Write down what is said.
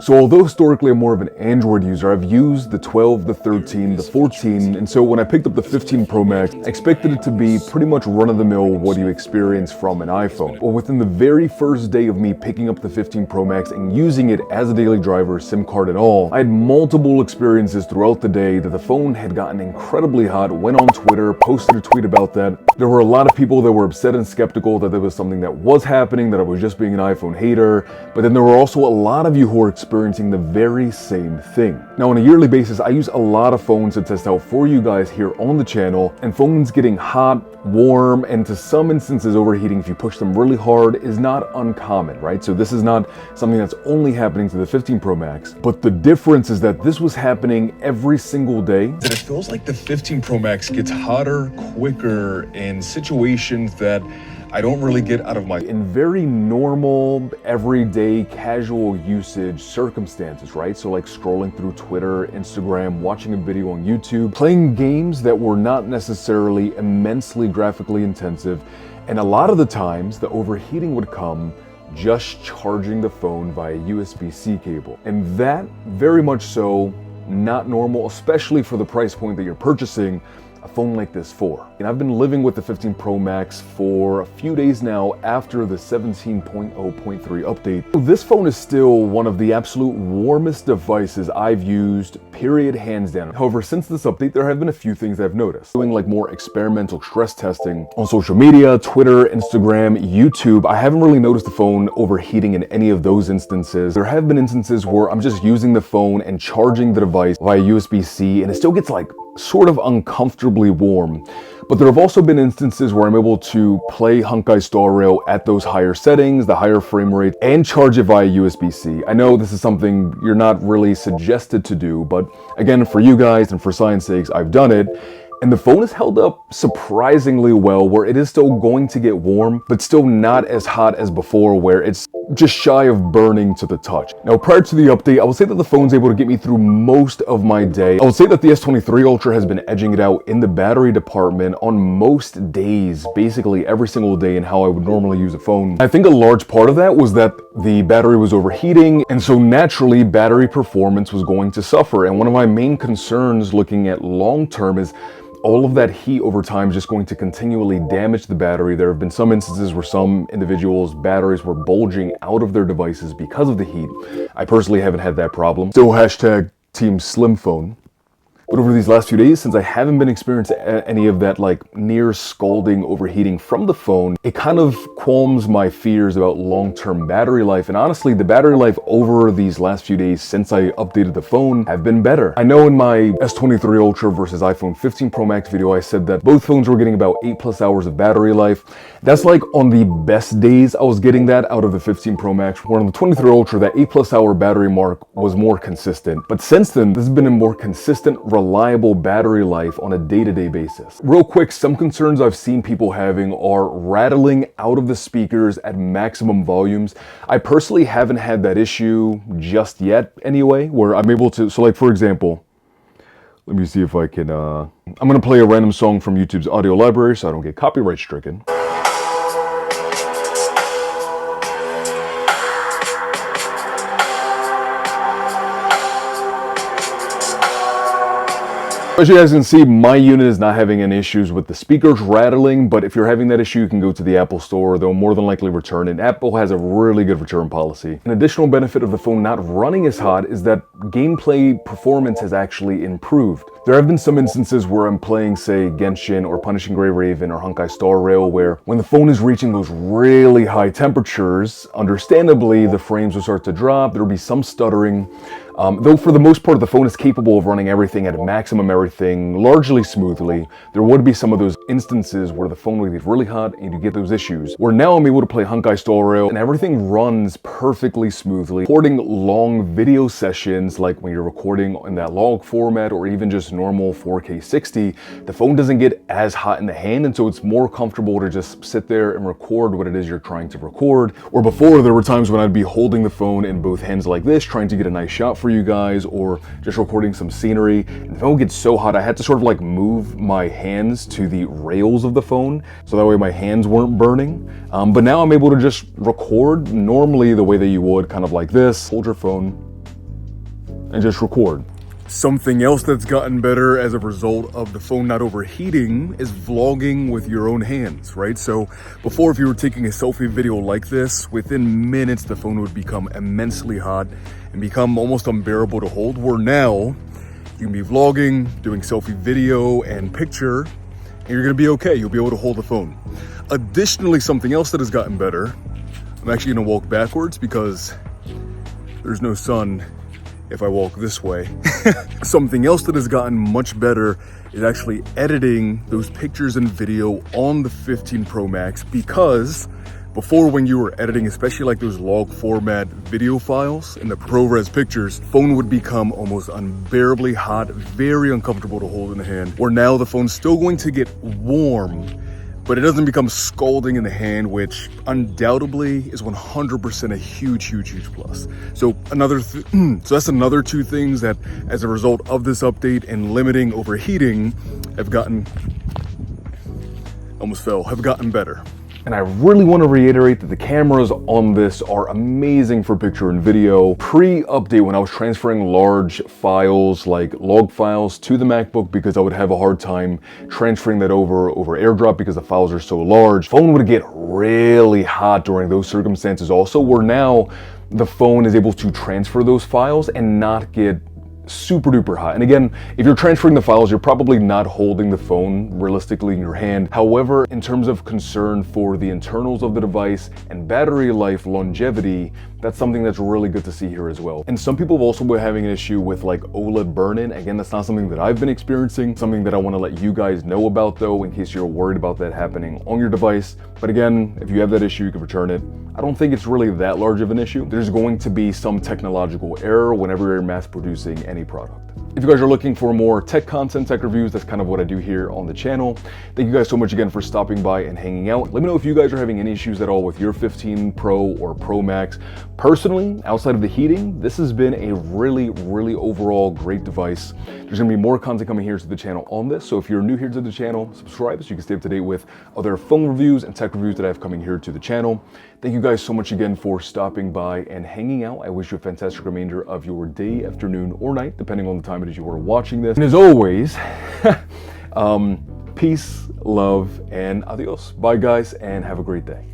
So although historically I'm more of an Android user, I've used the 12, the 13, the 14, and so when I picked up the 15 Pro Max, I expected it to be pretty much run-of-the-mill what you experience from an iPhone. But within the very first day of me picking up the 15 Pro Max and using it as a daily driver, SIM card and all, I had multiple experiences throughout the day that the phone had gotten incredibly hot, went on Twitter, posted a tweet about that. There were a lot of people that were upset and skeptical that there was something that was happening, that I was just being an iPhone hater, but then there were also a lot of you who were experiencing the very same thing. Now on a yearly basis, I use a lot of phones to test out for you guys here on the channel, and phones getting hot, warm, and to some instances overheating if you push them really hard is not uncommon, right? So this is not something that's only happening to the 15 Pro Max, but the difference is that this was happening every single day. And it feels like the 15 Pro Max gets hotter, quicker in situations that I don't really get out of in very normal, everyday, casual usage circumstances, right? So like scrolling through Twitter, Instagram, watching a video on YouTube, playing games that were not necessarily immensely graphically intensive. And a lot of the times the overheating would come just charging the phone via USB-C cable. And that, very much so, not normal, especially for the price point that you're purchasing a phone like this for. And I've been living with the 15 Pro Max for a few days now after the 17.0.3 update. So this phone is still one of the absolute warmest devices I've used, period, hands down. However, since this update, there have been a few things I've noticed. Doing like more experimental stress testing on social media, Twitter, Instagram, YouTube, I haven't really noticed the phone overheating in any of those instances. There have been instances where I'm just using the phone and charging the device via USB-C, and it still gets like sort of uncomfortably warm. But there have also been instances where I'm able to play Honkai Star Rail at those higher settings, the higher frame rate, and charge it via USB-C. I know this is something you're not really suggested to do, but again, for you guys and for science sakes, I've done it. And the phone has held up surprisingly well, where it is still going to get warm, but still not as hot as before, where it's just shy of burning to the touch. Now, prior to the update, I would say that the phone's able to get me through most of my day. I would say that the S23 Ultra has been edging it out in the battery department on most days, basically every single day, in how I would normally use a phone. I think a large part of that was that the battery was overheating, and so naturally battery performance was going to suffer. And one of my main concerns looking at long term is all of that heat over time is just going to continually damage the battery. There have been some instances where some individuals' batteries were bulging out of their devices because of the heat. I personally haven't had that problem. Still hashtag Team Slim Phone. But over these last few days, since I haven't been experiencing any of that like near scalding overheating from the phone, it kind of qualms my fears about long-term battery life. And honestly, the battery life over these last few days since I updated the phone have been better. I know in my S23 Ultra versus iPhone 15 Pro Max video, I said that both phones were getting about 8+ hours of battery life. That's like on the best days I was getting that out of the 15 Pro Max, where on the 23 Ultra, that 8+ hour battery mark was more consistent. But since then, this has been a more consistent, reliable battery life on a day-to-day basis. Real quick, some concerns I've seen people having are rattling out of the speakers at maximum volumes. I personally haven't had that issue just yet anyway, where I'm able to, so like for example, let me see if I can, I'm gonna play a random song from YouTube's audio library so I don't get copyright stricken. As you guys can see, my unit is not having any issues with the speakers rattling, but if you're having that issue, you can go to the Apple store. They'll more than likely return it. Apple has a really good return policy. An additional benefit of the phone not running as hot is that gameplay performance has actually improved. There have been some instances where I'm playing, say, Genshin or Punishing Gray Raven or Honkai Star Rail, where when the phone is reaching those really high temperatures, understandably, the frames will start to drop. There'll be some stuttering. Though for the most part, the phone is capable of running everything at a maximum everything largely smoothly. There would be some of those instances where the phone would get really hot and you get those issues. Where now I'm able to play Honkai Star Rail and everything runs perfectly smoothly. Recording long video sessions, like when you're recording in that log format or even just normal 4K 60, the phone doesn't get as hot in the hand, and so it's more comfortable to just sit there and record what it is you're trying to record. Or before, there were times when I'd be holding the phone in both hands like this, trying to get a nice shot for you guys, or just recording some scenery, and the phone gets so hot I had to sort of like move my hands to the rails of the phone so that way my hands weren't burning. But now I'm able to just record normally the way that you would, kind of like this. Hold your phone and just record. Something else that's gotten better as a result of the phone not overheating is vlogging with your own hands, right? So before, if you were taking a selfie video like this, within minutes the phone would become immensely hot and become almost unbearable to hold. Where now you can be vlogging, doing selfie video and picture, and you're gonna be okay. You'll be able to hold the phone. Additionally, something else that has gotten better, I'm actually gonna walk backwards because there's no sun if I walk this way. Something else that has gotten much better is actually editing those pictures and video on the 15 Pro Max, because before, when you were editing, especially like those log format video files and the ProRes pictures, phone would become almost unbearably hot, very uncomfortable to hold in the hand. Where now the phone's still going to get warm, but it doesn't become scalding in the hand, which undoubtedly is 100% a huge plus. So that's another two things that, as a result of this update and limiting overheating, have gotten better. And I really want to reiterate that the cameras on this are amazing for picture and video. Pre-update, when I was transferring large files like log files to the MacBook, because I would have a hard time transferring that over AirDrop because the files are so large, phone would get really hot during those circumstances also, where now the phone is able to transfer those files and not get super duper hot. And again, if you're transferring the files, you're probably not holding the phone realistically in your hand. However, in terms of concern for the internals of the device and battery life longevity, that's something that's really good to see here as well. And some people have also been having an issue with like OLED burn-in. Again, that's not something that I've been experiencing, something that I want to let you guys know about though, in case you're worried about that happening on your device. But again, if you have that issue, you can return it. I don't think it's really that large of an issue. There's going to be some technological error whenever you're mass producing any product. If you guys are looking for more tech content, tech reviews, that's kind of what I do here on the channel. Thank you guys so much again for stopping by and hanging out. Let me know if you guys are having any issues at all with your 15 Pro or Pro Max. Personally, outside of the heating, this has been a really overall great device. There's gonna be more content coming here to the channel on this, so if you're new here to the channel, subscribe so you can stay up to date with other phone reviews and tech reviews that I have coming here to the channel. Thank you guys so much again for stopping by and hanging out. I wish you a fantastic remainder of your day, afternoon, or night, depending on the time it is you are watching this. And as always, peace, love, and adios. Bye guys, and have a great day.